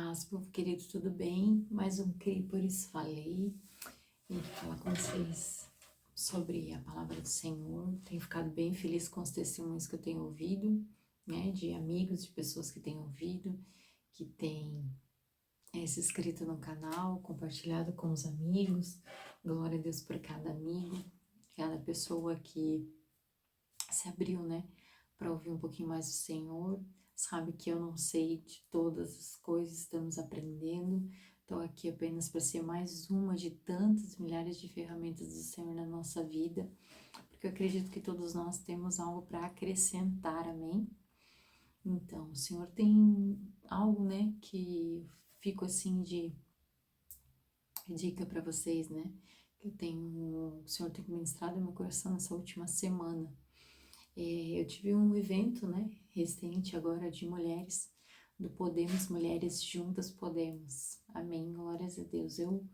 Paz, povo querido, tudo bem? Mais um CRI, por isso falei. Vim aqui falar com vocês sobre a palavra do Senhor. Tenho ficado bem feliz com os testemunhos que eu tenho ouvido, né? De amigos, de pessoas que têm ouvido, que têm se inscrito no canal, compartilhado com os amigos. Glória a Deus por cada amigo, cada pessoa que se abriu, né? Para ouvir um pouquinho mais do Senhor. Sabe que eu não sei de todas as coisas, estamos aprendendo. Estou aqui apenas para ser mais uma de tantas milhares de ferramentas do Senhor na nossa vida, porque eu acredito que todos nós temos algo para acrescentar, amém? Então, o Senhor tem algo, né, que fico assim de dica para vocês, né? O Senhor tem ministrado no meu coração nessa última semana. Eu tive um evento, né, recente agora de mulheres, do Podemos, Mulheres Juntas Podemos. Amém, glórias a Deus. Eu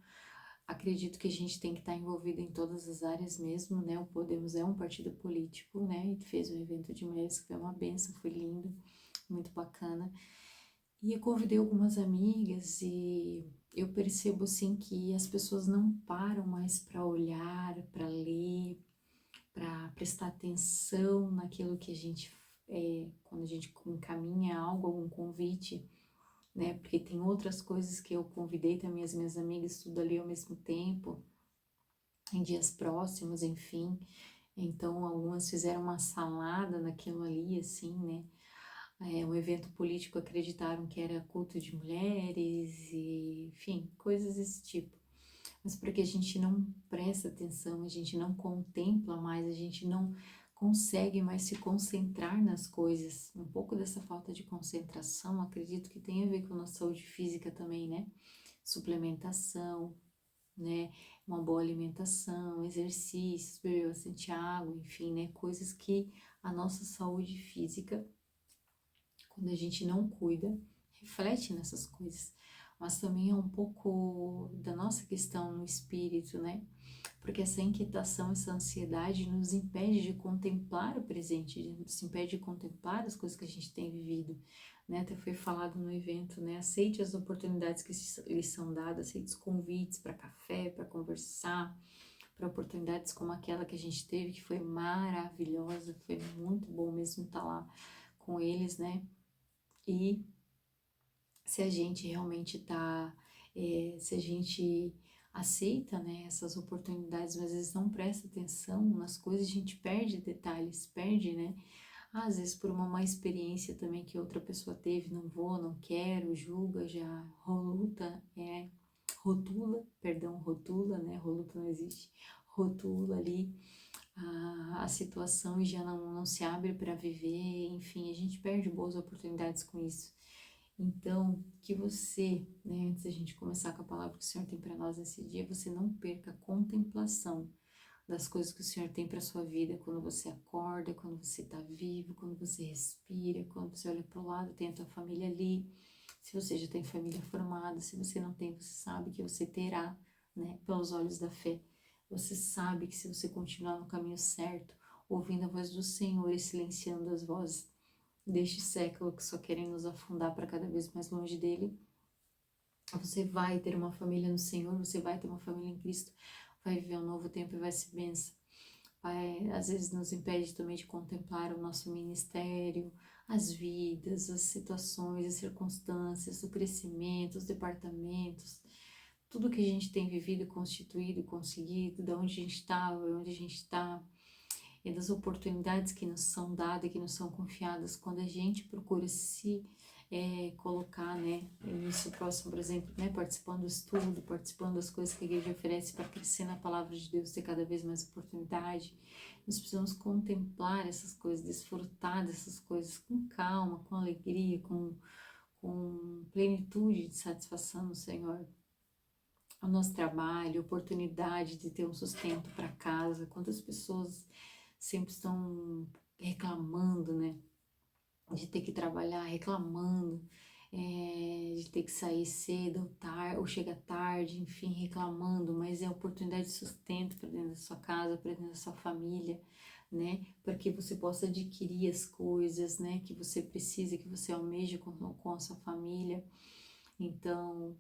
acredito que a gente tem que estar envolvido em todas as áreas mesmo, né, o Podemos é um partido político, né, e fez um evento de mulheres que foi uma bênção, foi lindo, muito bacana. E eu convidei algumas amigas e eu percebo, assim, que as pessoas não param mais para olhar, para ler, para prestar atenção naquilo que a gente, quando a gente encaminha algo, algum convite, né? Porque tem outras coisas que eu convidei também as minhas amigas, tudo ali ao mesmo tempo, em dias próximos, enfim. Então, algumas fizeram uma salada naquilo ali, assim, né? Um evento político acreditaram que era culto de mulheres, e, enfim, coisas desse tipo. Mas porque a gente não presta atenção, a gente não contempla mais, a gente não consegue mais se concentrar nas coisas. Um pouco dessa falta de concentração, acredito que tem a ver com a nossa saúde física também, né? Suplementação, né? Uma boa alimentação, exercícios, beber bastante água, enfim, né? Coisas que a nossa saúde física, quando a gente não cuida, reflete nessas coisas. Mas também é um pouco da nossa questão no espírito, né? Porque essa inquietação, essa ansiedade nos impede de contemplar o presente, nos impede de contemplar as coisas que a gente tem vivido, né? Até foi falado no evento, né? Aceite as oportunidades que lhes são dadas, aceite os convites para café, para conversar, para oportunidades como aquela que a gente teve, que foi maravilhosa, foi muito bom mesmo estar lá com eles, né? E se a gente realmente se a gente aceita, né, essas oportunidades, mas às vezes não presta atenção nas coisas, a gente perde detalhes, perde, né, às vezes por uma má experiência também que outra pessoa teve, não vou, não quero, julga, já rotula, né, roluta não existe, rotula ali a situação e já não se abre para viver, enfim, a gente perde boas oportunidades com isso. Então, que você, né, antes da gente começar com a palavra que o Senhor tem para nós nesse dia, você não perca a contemplação das coisas que o Senhor tem para sua vida, quando você acorda, quando você está vivo, quando você respira, quando você olha para o lado, tem a tua família ali. Se você já tem família formada, se você não tem, você sabe que você terá, né, pelos olhos da fé. Você sabe que se você continuar no caminho certo, ouvindo a voz do Senhor e silenciando as vozes deste século que só querem nos afundar para cada vez mais longe dele, você vai ter uma família no Senhor, você vai ter uma família em Cristo, vai viver um novo tempo e vai ser bênção. Às vezes nos impede também de contemplar o nosso ministério, as vidas, as situações, as circunstâncias, o crescimento, os departamentos, tudo que a gente tem vivido, constituído, conseguido, de onde a gente estava, onde a gente está, e das oportunidades que nos são dadas, que nos são confiadas, quando a gente procura se colocar, né, nisso próximo, por exemplo, né, participando do estudo, participando das coisas que a igreja oferece para crescer na palavra de Deus, ter cada vez mais oportunidade. Nós precisamos contemplar essas coisas, desfrutar dessas coisas com calma, com alegria, com plenitude de satisfação no Senhor. O nosso trabalho, oportunidade de ter um sustento para casa. Quantas pessoas sempre estão reclamando, né, de ter que trabalhar, reclamando, de ter que sair cedo ou tarde, ou chega tarde, enfim, reclamando, mas é oportunidade de sustento para dentro da sua casa, para dentro da sua família, né, para que você possa adquirir as coisas, né, que você precisa, que você almeja com a sua família. Então,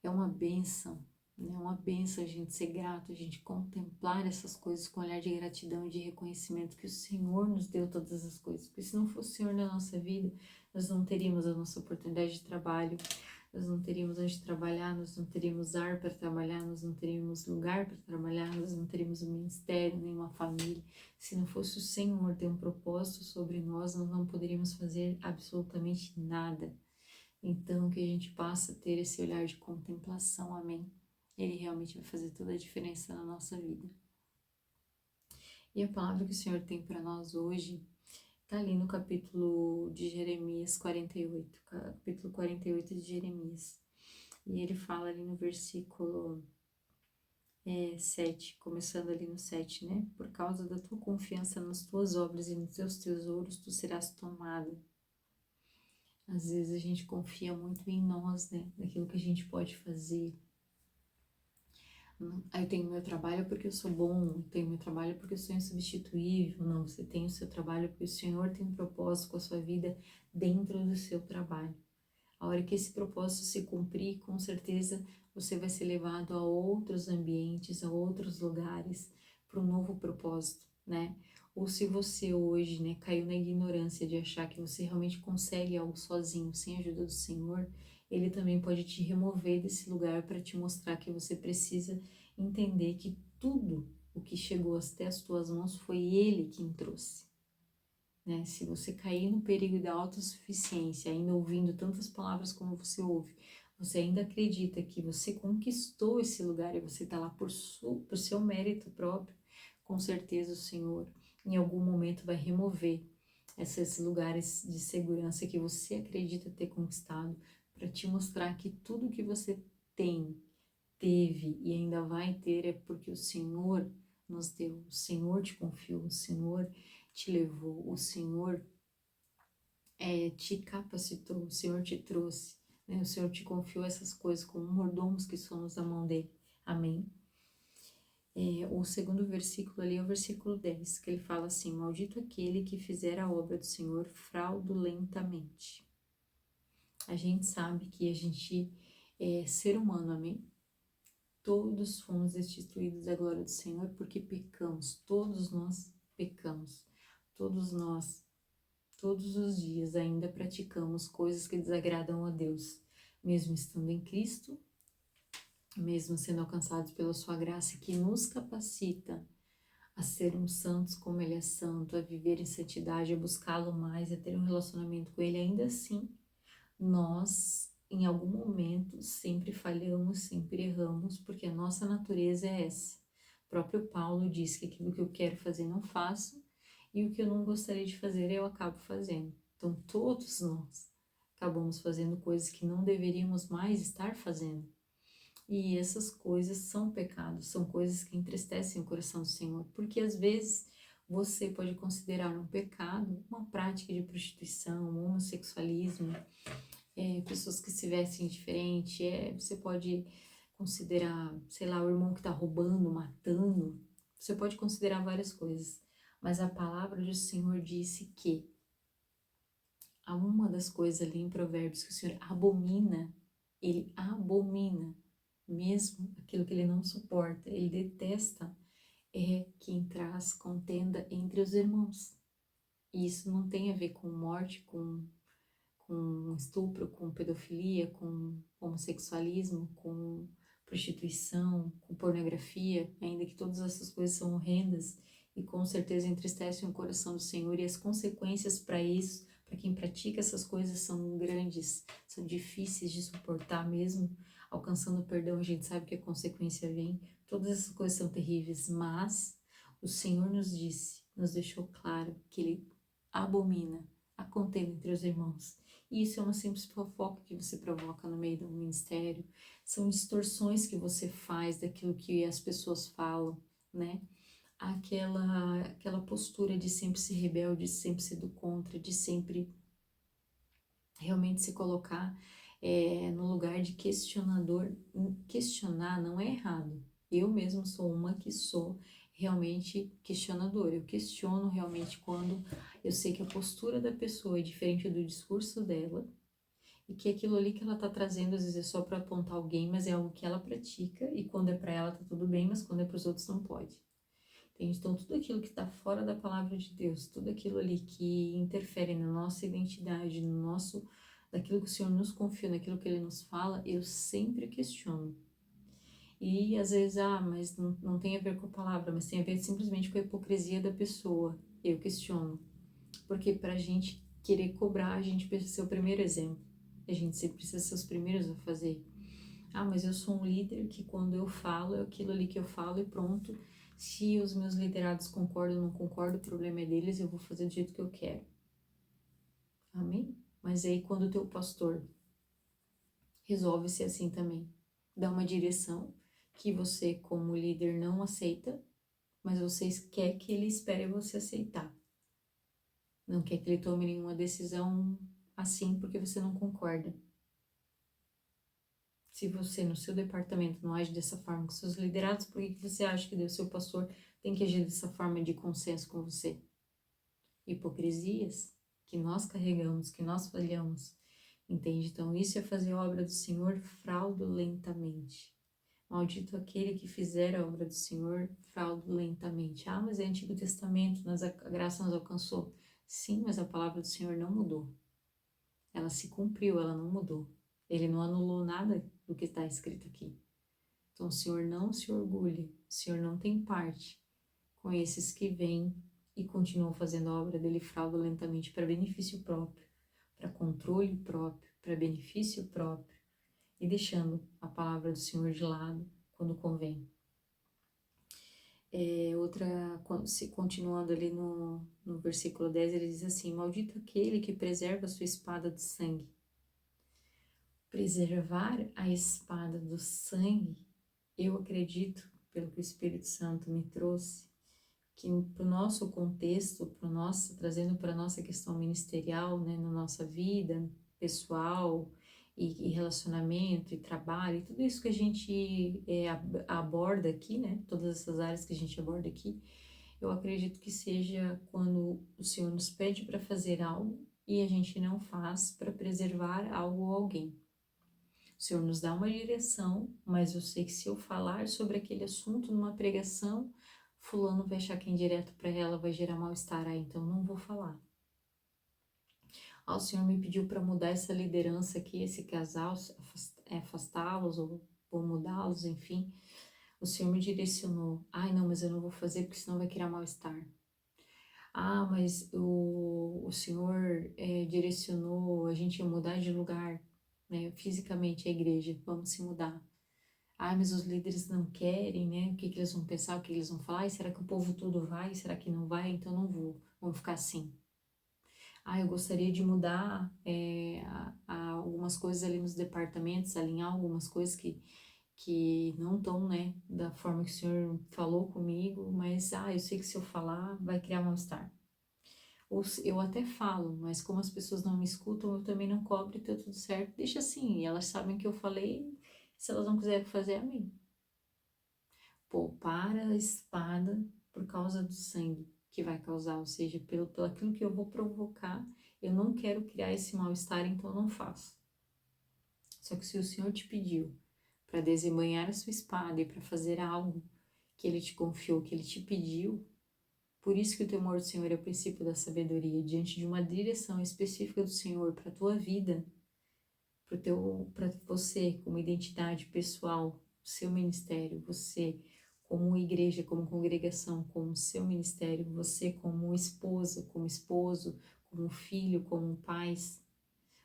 é uma bênção, né? É uma bênção a gente ser grato, a gente contemplar essas coisas com olhar de gratidão e de reconhecimento que o Senhor nos deu todas as coisas. Porque se não fosse o Senhor na nossa vida, nós não teríamos a nossa oportunidade de trabalho, nós não teríamos onde trabalhar, nós não teríamos ar para trabalhar, nós não teríamos lugar para trabalhar, nós não teríamos um ministério, nem uma família. Se não fosse o Senhor ter um propósito sobre nós, nós não poderíamos fazer absolutamente nada. Então, que a gente possa ter esse olhar de contemplação, amém? Ele realmente vai fazer toda a diferença na nossa vida. E a palavra que o Senhor tem para nós hoje está ali no capítulo de Jeremias 48, capítulo 48 de Jeremias. E ele fala ali no versículo 7, começando ali no 7, né? Por causa da tua confiança nas tuas obras e nos teus tesouros, tu serás tomado. Às vezes a gente confia muito em nós, né? Naquilo que a gente pode fazer. Eu tenho meu trabalho porque eu sou bom, eu tenho meu trabalho porque eu sou insubstituível. Não, você tem o seu trabalho porque o Senhor tem um propósito com a sua vida dentro do seu trabalho. A hora que esse propósito se cumprir, com certeza você vai ser levado a outros ambientes, a outros lugares, para um novo propósito, né? Ou se você hoje, né, caiu na ignorância de achar que você realmente consegue algo sozinho, sem a ajuda do Senhor, Ele também pode te remover desse lugar para te mostrar que você precisa entender que tudo o que chegou até as tuas mãos foi Ele quem trouxe. Né? Se você cair no perigo da autossuficiência, ainda ouvindo tantas palavras como você ouve, você ainda acredita que você conquistou esse lugar e você está lá por seu mérito próprio, com certeza o Senhor em algum momento vai remover esses lugares de segurança que você acredita ter conquistado para te mostrar que tudo que você tem, teve e ainda vai ter é porque o Senhor nos deu, o Senhor te confiou, o Senhor te levou, o Senhor te capacitou, o Senhor te trouxe, né? O Senhor te confiou essas coisas como mordomos que somos na mão dele. Amém? O segundo versículo ali é o versículo 10, que ele fala assim: maldito aquele que fizer a obra do Senhor fraudulentamente. A gente sabe que a gente é ser humano, amém? Todos fomos destituídos da glória do Senhor porque pecamos, todos nós pecamos, todos nós, todos os dias ainda praticamos coisas que desagradam a Deus, mesmo estando em Cristo, mesmo sendo alcançados pela sua graça que nos capacita a sermos santos como Ele é santo, a viver em santidade, a buscá-lo mais, a ter um relacionamento com Ele. Ainda assim, nós, em algum momento, sempre falhamos, sempre erramos, porque a nossa natureza é essa. O próprio Paulo diz que aquilo que eu quero fazer não faço, e o que eu não gostaria de fazer eu acabo fazendo. Então, todos nós acabamos fazendo coisas que não deveríamos mais estar fazendo. E essas coisas são pecados, são coisas que entristecem o coração do Senhor, porque às vezes você pode considerar um pecado uma prática de prostituição, homossexualismo, pessoas que se vestem diferente, você pode considerar, sei lá, o irmão que está roubando, matando, você pode considerar várias coisas, mas a palavra do Senhor disse que há uma das coisas ali em Provérbios que o Senhor abomina, ele abomina, mesmo aquilo que ele não suporta, ele detesta, é quem traz contenda entre os irmãos. E isso não tem a ver com morte, com estupro, com pedofilia, com homossexualismo, com prostituição, com pornografia, ainda que todas essas coisas são horrendas e com certeza entristecem o coração do Senhor, e as consequências para isso, para quem pratica essas coisas, são grandes, são difíceis de suportar mesmo. Alcançando o perdão, a gente sabe que a consequência vem, todas essas coisas são terríveis, mas o Senhor nos disse, nos deixou claro que Ele abomina a contenda entre os irmãos. E isso é uma simples fofoca que você provoca no meio do ministério, são distorções que você faz daquilo que as pessoas falam, né? Aquela postura de sempre ser rebelde, de sempre ser do contra, de sempre realmente se colocar no lugar de questionador. Questionar não é errado. Eu mesmo sou uma que sou realmente questionadora. Eu questiono realmente quando eu sei que a postura da pessoa é diferente do discurso dela. e que aquilo ali que ela tá trazendo às vezes é só para apontar alguém, mas é algo que ela pratica, e quando é para ela tá tudo bem, mas quando é para os outros não pode. Entende? Então, tudo aquilo que está fora da palavra de Deus, tudo aquilo ali que interfere na nossa identidade, no nosso, daquilo que o Senhor nos confiou, naquilo que Ele nos fala, eu sempre questiono. E às vezes, mas não tem a ver com a palavra, mas tem a ver simplesmente com a hipocrisia da pessoa. Eu questiono. Porque para a gente querer cobrar, a gente precisa ser o primeiro exemplo. A gente sempre precisa ser os primeiros a fazer. Mas eu sou um líder que quando eu falo, é aquilo ali que eu falo e pronto. Se os meus liderados concordam ou não concordam, o problema é deles, eu vou fazer do jeito que eu quero. Amém? Mas aí quando o teu pastor resolve ser assim também, dá uma direção que você como líder não aceita, mas você quer que ele espere você aceitar. Não quer que ele tome nenhuma decisão assim porque você não concorda. Se você no seu departamento não age dessa forma com seus liderados, por que você acha que o seu pastor tem que agir dessa forma de consenso com você? Hipocrisias que nós carregamos, que nós falhamos, entende? Então isso é fazer a obra do Senhor fraudulentamente. Maldito aquele que fizer a obra do Senhor fraudulentamente. Mas é Antigo Testamento, a graça nos alcançou. Sim, mas a palavra do Senhor não mudou. Ela se cumpriu, ela não mudou. Ele não anulou nada do que está escrito aqui. Então o Senhor não se orgulha, o Senhor não tem parte com esses que vêm e continuam fazendo a obra dele fraudulentamente para benefício próprio, para controle próprio, para benefício próprio e deixando a palavra do Senhor de lado quando convém. Continuando ali no versículo 10, ele diz assim: maldito aquele que preserva a sua espada do sangue. Preservar a espada do sangue, eu acredito, pelo que o Espírito Santo me trouxe, que para o nosso contexto, trazendo para a nossa questão ministerial, né, na nossa vida pessoal e relacionamento e trabalho, e tudo isso que a gente aborda aqui, né, todas essas áreas que a gente aborda aqui, eu acredito que seja quando o Senhor nos pede para fazer algo e a gente não faz para preservar algo ou alguém. O Senhor nos dá uma direção, mas eu sei que se eu falar sobre aquele assunto numa pregação, fulano vai achar que é indireto para ela, vai gerar mal-estar, então não vou falar. O Senhor me pediu para mudar essa liderança aqui, esse casal, afastá-los ou mudá-los, enfim. O Senhor me direcionou. Não, mas eu não vou fazer porque senão vai criar mal-estar. Mas o Senhor direcionou a gente a mudar de lugar, né, fisicamente a igreja, vamos se mudar. Mas os líderes não querem, né, o que eles vão pensar, o que eles vão falar, será que o povo todo vai, será que não vai, então não vou, vamos ficar assim. Eu gostaria de mudar algumas coisas ali nos departamentos, alinhar algumas coisas que não estão, né, da forma que o Senhor falou comigo, mas eu sei que se eu falar vai criar mal-estar. Ou eu até falo, mas como as pessoas não me escutam, eu também não cobro e tá tudo certo, deixa assim, elas sabem que eu falei, se elas não quiserem fazer, amém. Poupar a espada por causa do sangue que vai causar, ou seja, pelo aquilo que eu vou provocar, eu não quero criar esse mal-estar, então não faço. Só que se o Senhor te pediu para desembanhar a sua espada e para fazer algo que Ele te confiou, que Ele te pediu, por isso que o temor do Senhor é o princípio da sabedoria, diante de uma direção específica do Senhor para a tua vida, para você como identidade pessoal, seu ministério, você como igreja, como congregação, como seu ministério, você como esposa, como esposo, como filho, como pais,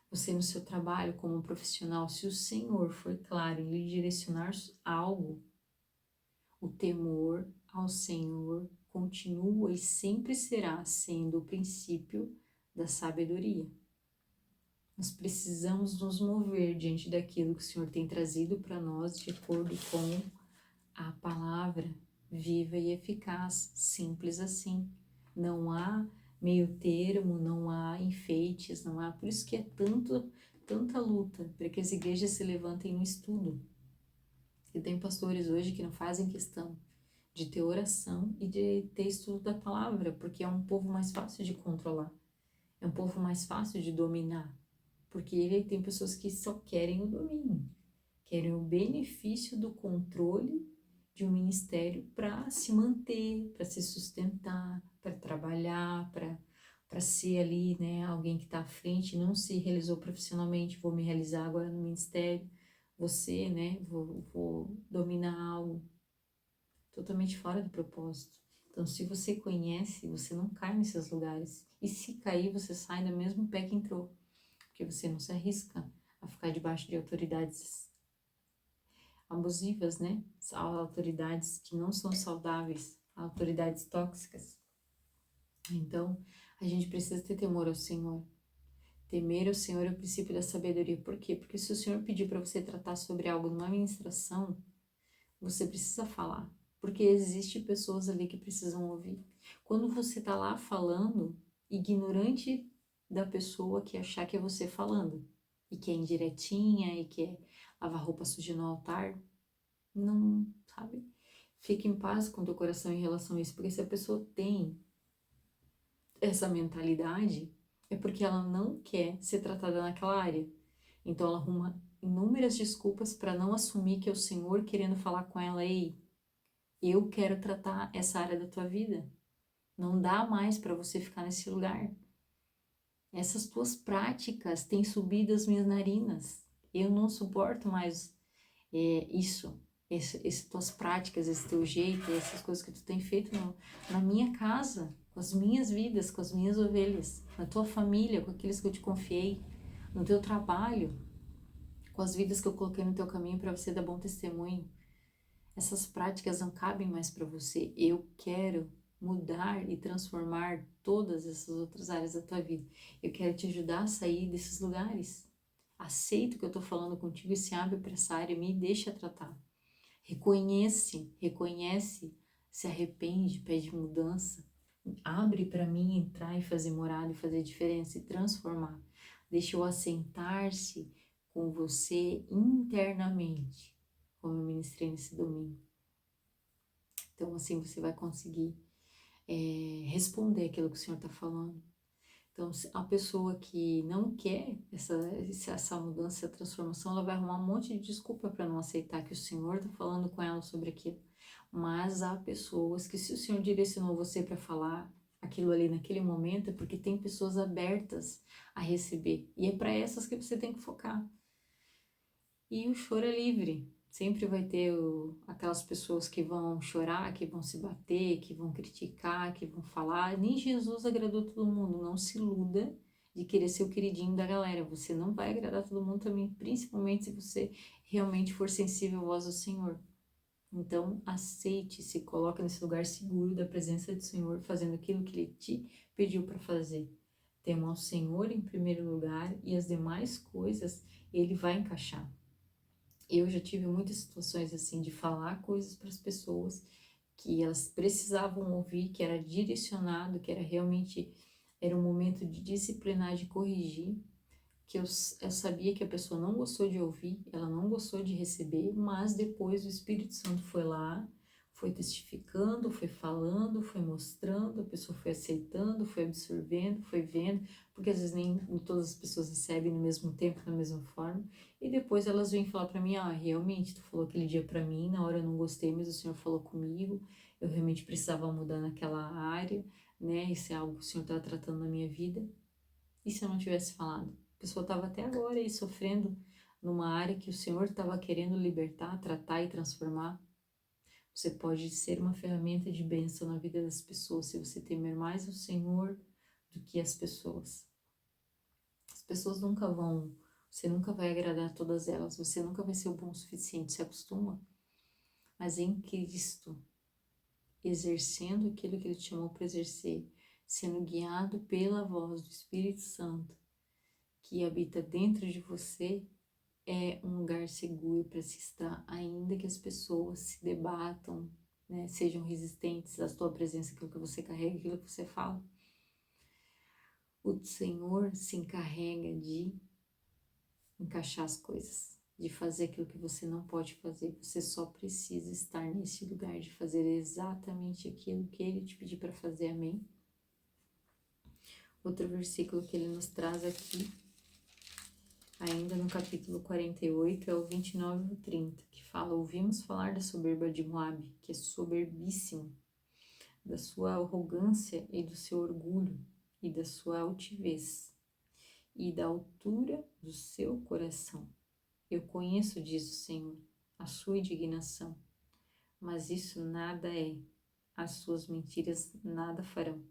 você no seu trabalho como profissional, se o Senhor for claro em lhe direcionar algo, o temor ao Senhor continua e sempre será sendo o princípio da sabedoria. Nós precisamos nos mover diante daquilo que o Senhor tem trazido para nós de acordo com a palavra viva e eficaz, simples assim. Não há meio termo, não há enfeites, não há. Por isso que é tanta luta para que as igrejas se levantem no estudo. E tem pastores hoje que não fazem questão de ter oração e de ter estudo da palavra, porque é um povo mais fácil de controlar, é um povo mais fácil de dominar, Porque ele tem pessoas que só querem o domínio, querem o benefício do controle de um ministério para se manter, para se sustentar, para trabalhar, para ser ali, né, alguém que está à frente, não se realizou profissionalmente, vou me realizar agora no ministério, você, né, vou dominar algo totalmente fora do propósito. Então, se você conhece, você não cai nesses lugares. E se cair, você sai do mesmo pé que entrou, porque você não se arrisca a ficar debaixo de autoridades abusivas, né? Autoridades que não são saudáveis, autoridades tóxicas. Então, a gente precisa ter temor ao Senhor. Temer ao Senhor é o princípio da sabedoria. Por quê? Porque se o Senhor pedir para você tratar sobre algo numa ministração, você precisa falar. Porque existe pessoas ali que precisam ouvir. Quando você está lá falando, ignorante da pessoa que achar que é você falando, e que é indiretinha, e que é lavar roupa suja no altar, não, sabe? Fique em paz com o teu coração em relação a isso, porque se a pessoa tem essa mentalidade, é porque ela não quer ser tratada naquela área. Então ela arruma inúmeras desculpas para não assumir que é o Senhor querendo falar com ela: ei, eu quero tratar essa área da tua vida. Não dá mais para você ficar nesse lugar. Essas tuas práticas têm subido as minhas narinas. Eu não suporto mais isso. Essas tuas práticas, esse teu jeito, essas coisas que tu tem feito na minha casa, com as minhas vidas, com as minhas ovelhas, na tua família, com aqueles que eu te confiei, no teu trabalho, com as vidas que eu coloquei no teu caminho para você dar bom testemunho. Essas práticas não cabem mais para você. Eu quero mudar e transformar todas essas outras áreas da tua vida. Eu quero te ajudar a sair desses lugares. Aceita o que eu estou falando contigo e se abre para essa área, me deixa tratar. Reconhece, se arrepende, pede mudança. Abre para mim entrar e fazer morada e fazer diferença e transformar. Deixa eu assentar-se com você internamente, como eu ministrei nesse domingo. Então, assim você vai conseguir responder aquilo que o Senhor está falando. Então, a pessoa que não quer essa mudança, essa transformação, ela vai arrumar um monte de desculpa para não aceitar que o Senhor está falando com ela sobre aquilo. Mas há pessoas que, se o Senhor direcionou você para falar aquilo ali naquele momento, é porque tem pessoas abertas a receber. E é para essas que você tem que focar. E o choro é livre. Sempre vai ter aquelas pessoas que vão chorar, que vão se bater, que vão criticar, que vão falar. Nem Jesus agradou todo mundo. Não se iluda de querer ser o queridinho da galera. Você não vai agradar todo mundo também, principalmente se você realmente for sensível à voz do Senhor. Então, aceite, se coloque nesse lugar seguro da presença do Senhor, fazendo aquilo que Ele te pediu para fazer. Tema ao Senhor em primeiro lugar e as demais coisas Ele vai encaixar. Eu já tive muitas situações assim de falar coisas para as pessoas que elas precisavam ouvir, que era direcionado, que era realmente, era um momento de disciplinar, de corrigir, que eu sabia que a pessoa não gostou de ouvir, ela não gostou de receber, mas depois o Espírito Santo foi lá, foi testificando, foi falando, foi mostrando, a pessoa foi aceitando, foi absorvendo, foi vendo, porque às vezes nem todas as pessoas recebem no mesmo tempo, da mesma forma, e depois elas vêm falar para mim: realmente, tu falou aquele dia para mim, na hora eu não gostei, mas o Senhor falou comigo, eu realmente precisava mudar naquela área, né, isso é algo que o Senhor está tratando na minha vida. E se eu não tivesse falado? A pessoa estava até agora aí sofrendo numa área que o Senhor estava querendo libertar, tratar e transformar. Você pode ser uma ferramenta de bênção na vida das pessoas se você temer mais o Senhor do que as pessoas. As pessoas você nunca vai agradar todas elas, você nunca vai ser o bom o suficiente, se acostuma. Mas em Cristo, exercendo aquilo que Ele te chamou para exercer, sendo guiado pela voz do Espírito Santo, que habita dentro de você, é um lugar seguro para se estar, ainda que as pessoas se debatam, né, sejam resistentes à tua presença, aquilo que você carrega, aquilo que você fala. O Senhor se encarrega de encaixar as coisas, de fazer aquilo que você não pode fazer. Você só precisa estar nesse lugar de fazer exatamente aquilo que Ele te pediu para fazer. Amém? Outro versículo que Ele nos traz aqui ainda no capítulo 48, é o 29 e o 30, que fala: ouvimos falar da soberba de Moabe, que é soberbíssimo, da sua arrogância e do seu orgulho, e da sua altivez, e da altura do seu coração. Eu conheço, diz o Senhor, a sua indignação, mas isso nada é, as suas mentiras nada farão.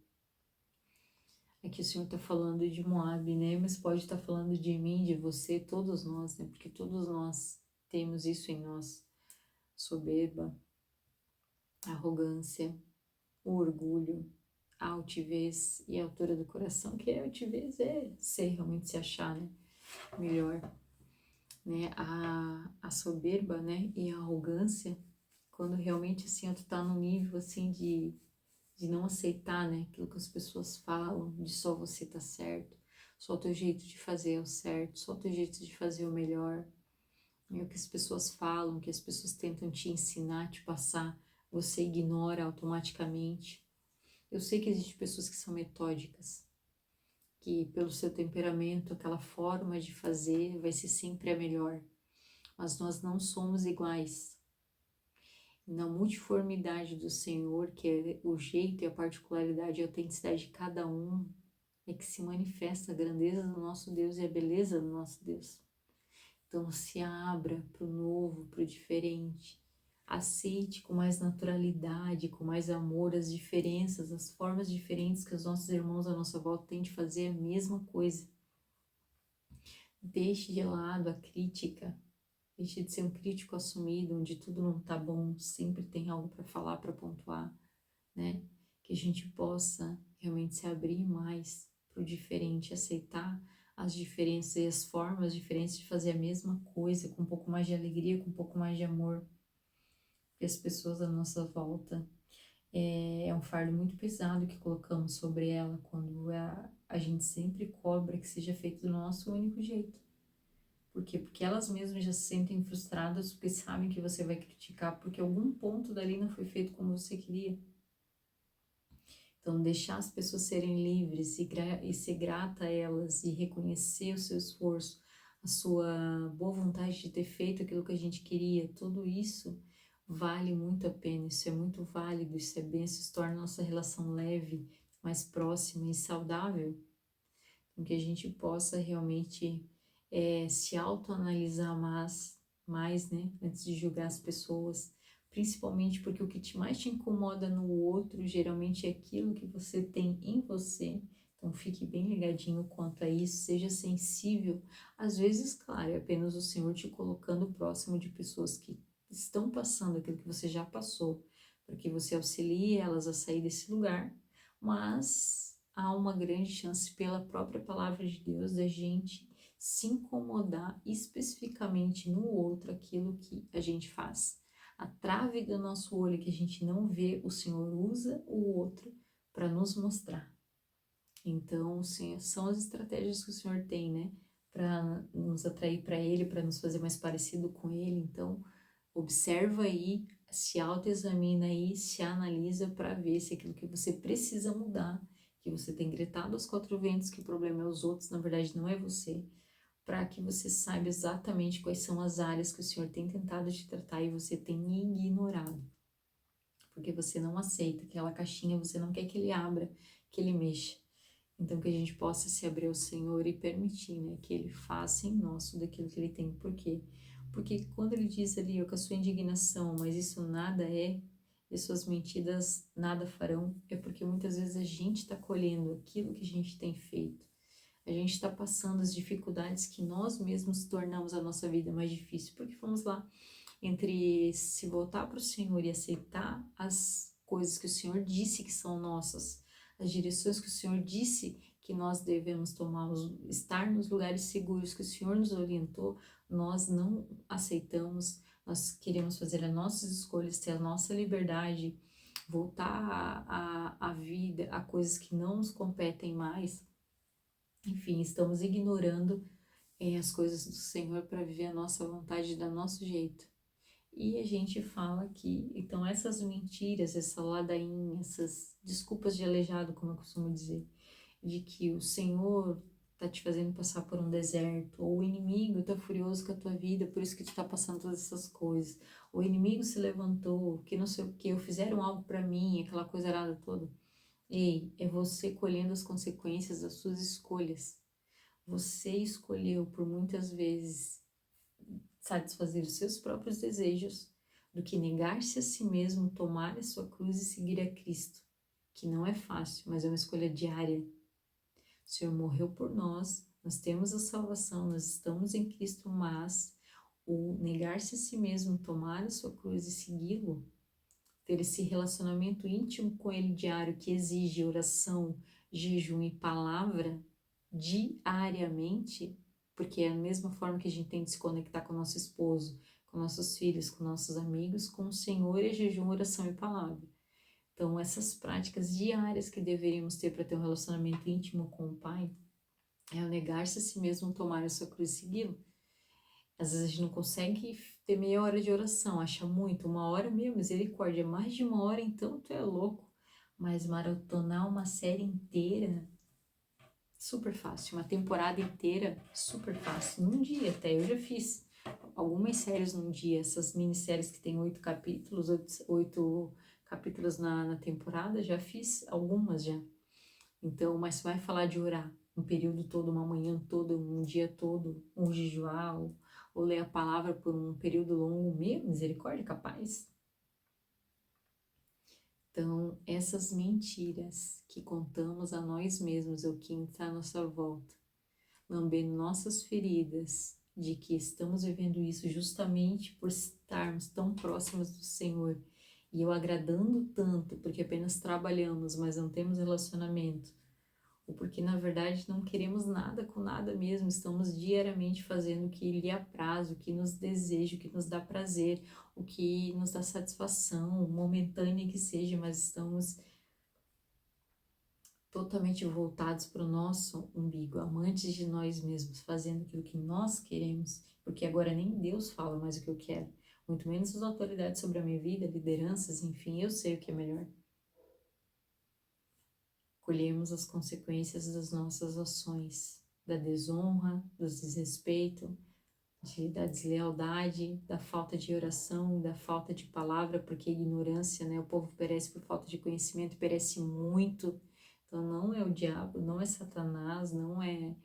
Aqui o Senhor está falando de Moabe, né? Mas pode estar falando de mim, de você, todos nós, né? Porque todos nós temos isso em nós: soberba, arrogância, o orgulho, a altivez e a altura do coração. Que a altivez é ser realmente se achar, né? Melhor, né? A soberba, né? E a arrogância, quando realmente assim tu tá no nível assim de não aceitar, né, aquilo que as pessoas falam, de só você tá certo, só o teu jeito de fazer é o certo, só o teu jeito de fazer é o melhor, é o que as pessoas falam, o que as pessoas tentam te ensinar, te passar, você ignora automaticamente. Eu sei que existem pessoas que são metódicas, que pelo seu temperamento, aquela forma de fazer vai ser sempre a melhor, mas nós não somos iguais. Na multiformidade do Senhor, que é o jeito e a particularidade e a autenticidade de cada um, é que se manifesta a grandeza do nosso Deus e a beleza do nosso Deus. Então se abra para o novo, para o diferente. Aceite com mais naturalidade, com mais amor as diferenças, as formas diferentes que os nossos irmãos à nossa volta têm de fazer a mesma coisa. Deixe de lado a crítica. Deixe de ser um crítico assumido, onde tudo não tá bom, sempre tem algo para falar, para pontuar, né? Que a gente possa realmente se abrir mais para o diferente, aceitar as diferenças e as formas diferentes de fazer a mesma coisa, com um pouco mais de alegria, com um pouco mais de amor. Porque as pessoas à nossa volta é um fardo muito pesado que colocamos sobre ela quando a gente sempre cobra que seja feito do nosso único jeito. Por quê? Porque elas mesmas já se sentem frustradas porque sabem que você vai criticar porque algum ponto dali não foi feito como você queria. Então, deixar as pessoas serem livres e ser grata a elas e reconhecer o seu esforço, a sua boa vontade de ter feito aquilo que a gente queria, tudo isso vale muito a pena, isso é muito válido, isso é bem, isso torna a nossa relação leve, mais próxima e saudável, com que a gente possa realmente se autoanalisar mais, né, antes de julgar as pessoas, principalmente porque o que mais te incomoda no outro geralmente é aquilo que você tem em você. Então fique bem ligadinho quanto a isso, seja sensível. Às vezes, claro, é apenas o Senhor te colocando próximo de pessoas que estão passando aquilo que você já passou, para que você auxilie elas a sair desse lugar, mas há uma grande chance pela própria palavra de Deus da gente se incomodar especificamente no outro aquilo que a gente faz. A trave do nosso olho que a gente não vê, o Senhor usa o outro para nos mostrar. Então, sim, são as estratégias que o Senhor tem, né? Para nos atrair para Ele, para nos fazer mais parecido com Ele. Então, observa aí, se autoexamina aí, se analisa para ver se aquilo que você precisa mudar, que você tem gritado aos quatro ventos que o problema é os outros, na verdade não é você, para que você saiba exatamente quais são as áreas que o Senhor tem tentado te tratar e você tem ignorado. Porque você não aceita aquela caixinha, você não quer que Ele abra, que Ele mexa. Então, que a gente possa se abrir ao Senhor e permitir, né, que Ele faça em nós tudo aquilo que Ele tem. Por quê? Porque quando Ele diz ali, eu com a sua indignação, mas isso nada é, e suas mentiras nada farão, é porque muitas vezes a gente está colhendo aquilo que a gente tem feito. A gente está passando as dificuldades que nós mesmos tornamos a nossa vida mais difícil. Porque vamos lá, entre se voltar para o Senhor e aceitar as coisas que o Senhor disse que são nossas, as direções que o Senhor disse que nós devemos tomar, estar nos lugares seguros que o Senhor nos orientou, nós não aceitamos, nós queremos fazer as nossas escolhas, ter a nossa liberdade, voltar à vida, a coisas que não nos competem mais. Enfim, estamos ignorando as coisas do Senhor para viver a nossa vontade do nosso jeito. E a gente fala que, então, essas mentiras, essa ladainha, essas desculpas de aleijado, como eu costumo dizer, de que o Senhor tá te fazendo passar por um deserto, ou o inimigo tá furioso com a tua vida, por isso que tu tá passando todas essas coisas. O inimigo se levantou, que não sei o que, ou fizeram algo para mim, aquela coisa errada toda. Ei, é você colhendo as consequências das suas escolhas. Você escolheu por muitas vezes satisfazer os seus próprios desejos do que negar-se a si mesmo, tomar a sua cruz e seguir a Cristo, que não é fácil, mas é uma escolha diária. O Senhor morreu por nós, nós temos a salvação, nós estamos em Cristo, mas o negar-se a si mesmo, tomar a sua cruz e segui-lo, ter esse relacionamento íntimo com Ele diário, que exige oração, jejum e palavra diariamente, porque é a mesma forma que a gente tem de se conectar com o nosso esposo, com nossos filhos, com nossos amigos, com o Senhor é jejum, oração e palavra. Então, essas práticas diárias que deveríamos ter para ter um relacionamento íntimo com o Pai, é o negar-se a si mesmo, tomar a sua cruz e segui-lo. Às vezes a gente não consegue ter meia hora de oração, acha muito, 1 hora, meu, misericórdia, mais de 1 hora, então tu é louco. Mas maratonar uma série inteira, super fácil. Uma temporada inteira, super fácil. Num dia até, eu já fiz algumas séries num dia, essas minisséries que tem 8 capítulos, 8 capítulos na temporada, já fiz algumas já. Então, mas você vai falar de orar um período todo, uma manhã toda, um dia todo, um jejuar, ou ler a palavra por um período longo, meu, misericórdia, capaz. Então, essas mentiras que contamos a nós mesmos, ou quem está à nossa volta, lambendo nossas feridas, de que estamos vivendo isso justamente por estarmos tão próximos do Senhor, e eu agradando tanto, porque apenas trabalhamos, mas não temos relacionamento, ou porque na verdade não queremos nada com nada mesmo, estamos diariamente fazendo o que lhe apraz, o que nos deseja, o que nos dá prazer, o que nos dá satisfação, momentânea que seja, mas estamos totalmente voltados para o nosso umbigo, amantes de nós mesmos, fazendo aquilo que nós queremos, porque agora nem Deus fala mais o que eu quero, muito menos as autoridades sobre a minha vida, lideranças, enfim, eu sei o que é melhor. Colhemos as consequências das nossas ações, da desonra, do desrespeito, da deslealdade, da falta de oração, da falta de palavra, porque ignorância, né? O povo perece por falta de conhecimento, perece muito. Então não é o diabo, não é Satanás, não é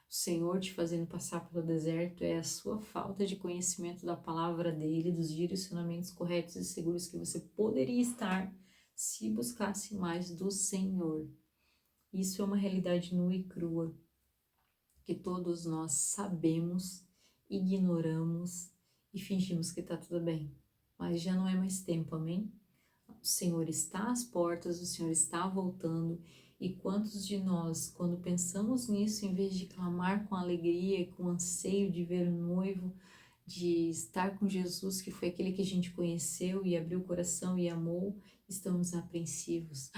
o Senhor te fazendo passar pelo deserto, é a sua falta de conhecimento da palavra dele, dos direcionamentos corretos e seguros que você poderia estar se buscasse mais do Senhor. Isso é uma realidade nua e crua, que todos nós sabemos, ignoramos e fingimos que está tudo bem. Mas já não é mais tempo, amém? O Senhor está às portas, o Senhor está voltando. E quantos de nós, quando pensamos nisso, em vez de clamar com alegria, com anseio de ver o noivo, de estar com Jesus, que foi aquele que a gente conheceu e abriu o coração e amou, estamos apreensivos.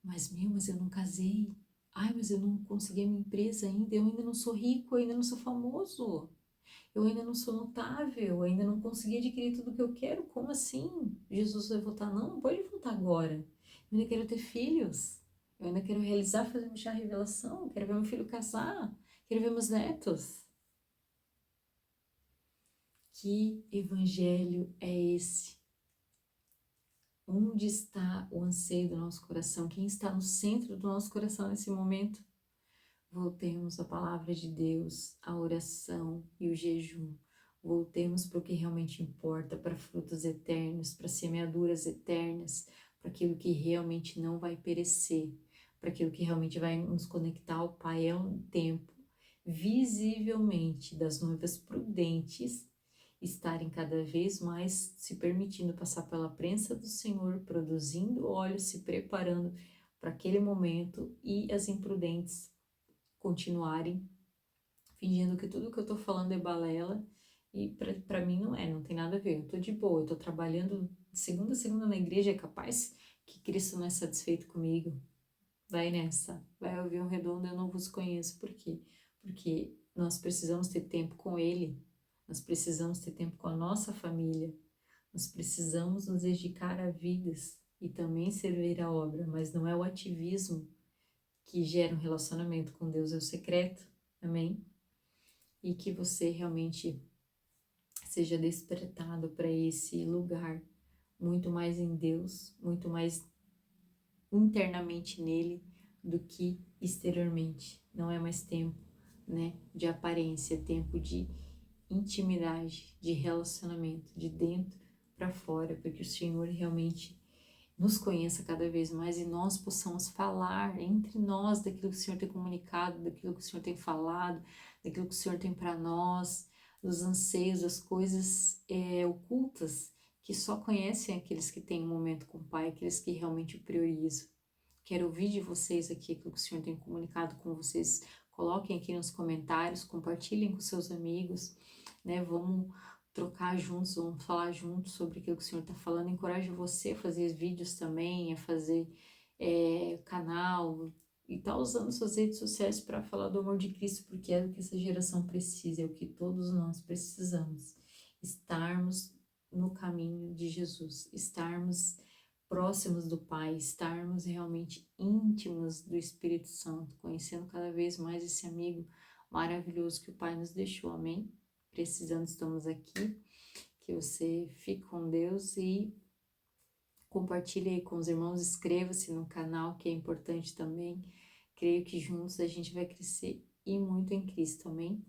Mas eu não casei. Ai, mas eu não consegui a minha empresa ainda, eu ainda não sou rico, eu ainda não sou famoso, eu ainda não sou notável, eu ainda não consegui adquirir tudo o que eu quero, como assim? Jesus vai voltar? Não, não pode voltar agora. Eu ainda quero ter filhos, eu ainda quero realizar, fazer um chá revelação, quero ver meu filho casar, quero ver meus netos. Que evangelho é esse? Onde está o anseio do nosso coração? Quem está no centro do nosso coração nesse momento? Voltemos à palavra de Deus, à oração e o jejum. Voltemos para o que realmente importa, para frutos eternos, para semeaduras eternas, para aquilo que realmente não vai perecer, para aquilo que realmente vai nos conectar ao Pai. É um tempo, visivelmente, das noivas prudentes estarem cada vez mais se permitindo passar pela prensa do Senhor, produzindo óleo, se preparando para aquele momento, e as imprudentes continuarem fingindo que tudo que eu tô falando é balela, e pra mim não é, não tem nada a ver. Eu tô de boa, eu tô trabalhando de segunda a segunda na igreja, é capaz que Cristo não é satisfeito comigo. Vai nessa, vai ouvir um redondo, eu não vos conheço. Por quê? Porque nós precisamos ter tempo com Ele, nós precisamos ter tempo com a nossa família, nós precisamos nos dedicar a vidas e também servir a obra, mas não é o ativismo que gera um relacionamento com Deus, é o secreto. amém? E que você realmente seja despertado para esse lugar, muito mais em Deus, muito mais internamente nele do que exteriormente. Não é mais tempo, né, de aparência, é tempo de intimidade, de relacionamento, de dentro para fora, para que o Senhor realmente nos conheça cada vez mais e nós possamos falar entre nós daquilo que o Senhor tem comunicado, daquilo que o Senhor tem falado, daquilo que o Senhor tem para nós, dos anseios, das coisas ocultas que só conhecem aqueles que têm um momento com o Pai, aqueles que realmente o priorizam. Quero ouvir de vocês aqui aquilo que o Senhor tem comunicado com vocês. Coloquem aqui nos comentários, compartilhem com seus amigos, né? Vamos trocar juntos, vamos falar juntos sobre aquilo que o Senhor está falando. Encorajo você a fazer vídeos também, a fazer canal e tá usando suas redes sociais para falar do amor de Cristo, porque é o que essa geração precisa, é o que todos nós precisamos. Estarmos no caminho de Jesus, estarmos próximos do Pai, estarmos realmente íntimos do Espírito Santo, conhecendo cada vez mais esse amigo maravilhoso que o Pai nos deixou, amém? Precisando, estamos aqui. Que você fique com Deus e compartilhe aí com os irmãos, inscreva-se no canal, que é importante também. Creio que juntos a gente vai crescer e muito em Cristo, amém?